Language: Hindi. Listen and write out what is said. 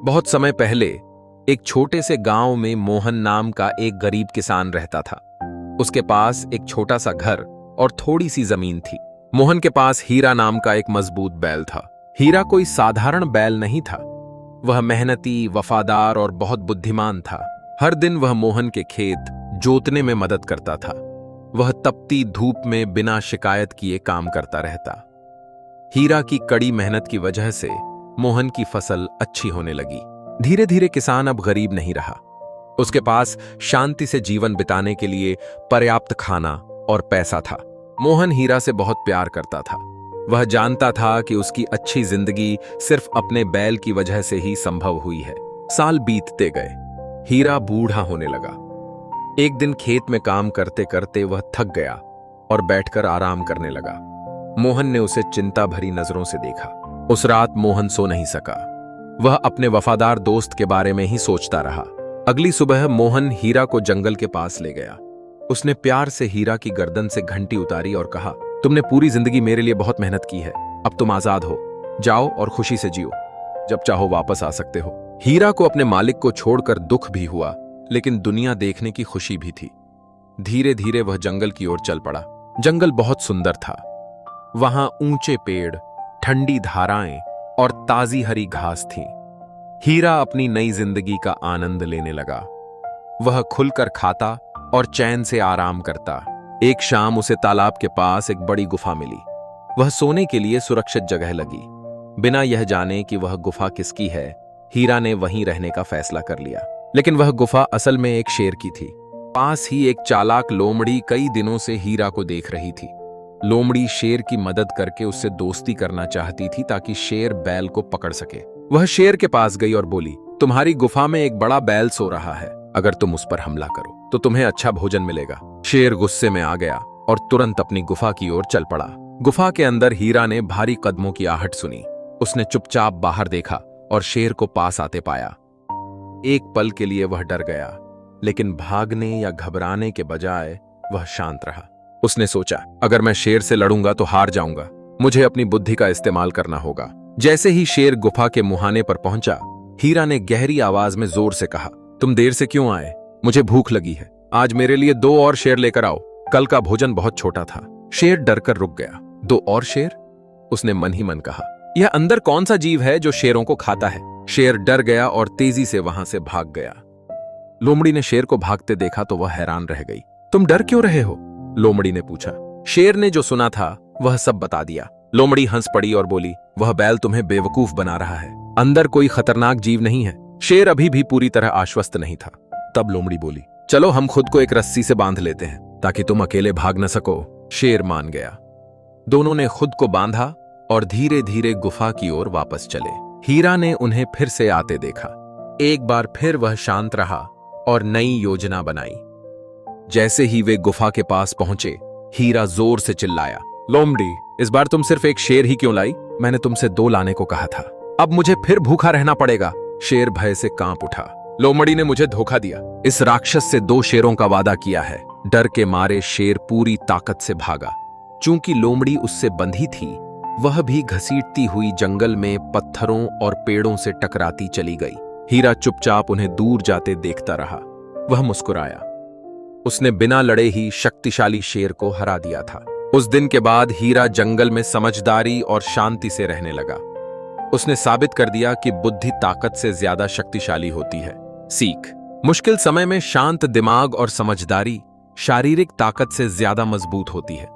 बहुत समय पहले एक छोटे से गांव में मोहन नाम का एक गरीब किसान रहता था। उसके पास एक छोटा सा घर और थोड़ी सी जमीन थी। मोहन के पास हीरा नाम का एक मजबूत बैल था। हीरा कोई साधारण बैल नहीं था। वह मेहनती, वफादार और बहुत बुद्धिमान था। हर दिन वह मोहन के खेत जोतने में मदद करता था। वह तपती धूप में बिना शिकायत किए काम करता रहता। हीरा की कड़ी मेहनत की वजह से मोहन की फसल अच्छी होने लगी। धीरे धीरे किसान अब गरीब नहीं रहा। उसके पास शांति से जीवन बिताने के लिए पर्याप्त खाना और पैसा था। मोहन हीरा से बहुत प्यार करता था। वह जानता था कि उसकी अच्छी जिंदगी सिर्फ अपने बैल की वजह से ही संभव हुई है। साल बीतते गए। हीरा बूढ़ा होने लगा। एक दिन खेत में काम करते करते वह थक गया और बैठकर आराम करने लगा। मोहन ने उसे चिंता भरी नजरों से देखा। उस रात मोहन सो नहीं सका। वह अपने वफादार दोस्त के बारे में ही सोचता रहा। अगली सुबह मोहन हीरा को जंगल के पास ले गया। उसने प्यार से हीरा की गर्दन से घंटी उतारी और कहा, तुमने पूरी जिंदगी मेरे लिए बहुत मेहनत की है। अब तुम आजाद हो। जाओ और खुशी से जियो। जब चाहो वापस आ सकते हो। हीरा को अपने मालिक को छोड़कर दुख भी हुआ, लेकिन दुनिया देखने की खुशी भी थी। धीरे धीरे वह जंगल की ओर चल पड़ा। जंगल बहुत सुंदर था। वहां ऊंचे पेड़, ठंडी धाराएं और ताजी हरी घास थी। हीरा अपनी नई जिंदगी का आनंद लेने लगा। वह खुलकर खाता और चैन से आराम करता। एक शाम उसे तालाब के पास एक बड़ी गुफा मिली। वह सोने के लिए सुरक्षित जगह लगी। बिना यह जाने कि वह गुफा किसकी है, हीरा ने वहीं रहने का फैसला कर लिया। लेकिन वह गुफा असल में एक शेर की थी। पास ही एक चालाक लोमड़ी कई दिनों से हीरा को देख रही थी। लोमड़ी शेर की मदद करके उससे दोस्ती करना चाहती थी ताकि शेर बैल को पकड़ सके। वह शेर के पास गई और बोली, तुम्हारी गुफा में एक बड़ा बैल सो रहा है। अगर तुम उस पर हमला करो तो तुम्हें अच्छा भोजन मिलेगा। शेर गुस्से में आ गया और तुरंत अपनी गुफा की ओर चल पड़ा। गुफा के अंदर हीरा ने भारी कदमों की आहट सुनी। उसने चुपचाप बाहर देखा और शेर को पास आते पाया। एक पल के लिए वह डर गया, लेकिन भागने या घबराने के बजाय वह शांत रहा। उसने सोचा, अगर मैं शेर से लड़ूंगा तो हार जाऊंगा। मुझे अपनी बुद्धि का इस्तेमाल करना होगा। जैसे ही शेर गुफा के मुहाने पर पहुंचा, हीरा ने गहरी आवाज में जोर से कहा, तुम देर से क्यों आए? मुझे भूख लगी है। आज मेरे लिए 2 और शेर लेकर आओ। कल का भोजन बहुत छोटा था। शेर डरकर रुक गया। 2 और शेर? उसने मन ही मन कहा। यह अंदर कौन सा जीव है जो शेरों को खाता है? शेर डर गया और तेजी से वहां से भाग गया। लोमड़ी ने शेर को भागते देखा तो वह हैरान रह गई। तुम डर क्यों रहे हो? लोमड़ी ने पूछा। शेर ने जो सुना था वह सब बता दिया। लोमड़ी हंस पड़ी और बोली, वह बैल तुम्हें बेवकूफ बना रहा है। अंदर कोई खतरनाक जीव नहीं है। शेर अभी भी पूरी तरह आश्वस्त नहीं था। तब लोमड़ी बोली, चलो हम खुद को एक रस्सी से बांध लेते हैं ताकि तुम अकेले भाग न सको। शेर मान गया। दोनों ने खुद को बांधा और धीरे धीरे गुफा की ओर वापस चले। हीरा ने उन्हें फिर से आते देखा। एक बार फिर वह शांत रहा और नई योजना बनाई। जैसे ही वे गुफा के पास पहुंचे, हीरा जोर से चिल्लाया, लोमड़ी, इस बार तुम सिर्फ एक शेर ही क्यों लाई? मैंने तुमसे 2 लाने को कहा था। अब मुझे फिर भूखा रहना पड़ेगा। शेर भय से कांप उठा। लोमड़ी ने मुझे धोखा दिया। इस राक्षस से 2 शेरों का वादा किया है। डर के मारे शेर पूरी ताकत से भागा। चूंकि लोमड़ी उससे बंधी थी, वह भी घसीटती हुई जंगल में पत्थरों और पेड़ों से टकराती चली गई। हीरा चुपचाप उन्हें दूर जाते देखता रहा। वह मुस्कुराया। उसने बिना लड़े ही शक्तिशाली शेर को हरा दिया था। उस दिन के बाद हीरा जंगल में समझदारी और शांति से रहने लगा। उसने साबित कर दिया कि बुद्धि ताकत से ज्यादा शक्तिशाली होती है। सीख, मुश्किल समय में शांत दिमाग और समझदारी शारीरिक ताकत से ज्यादा मजबूत होती है।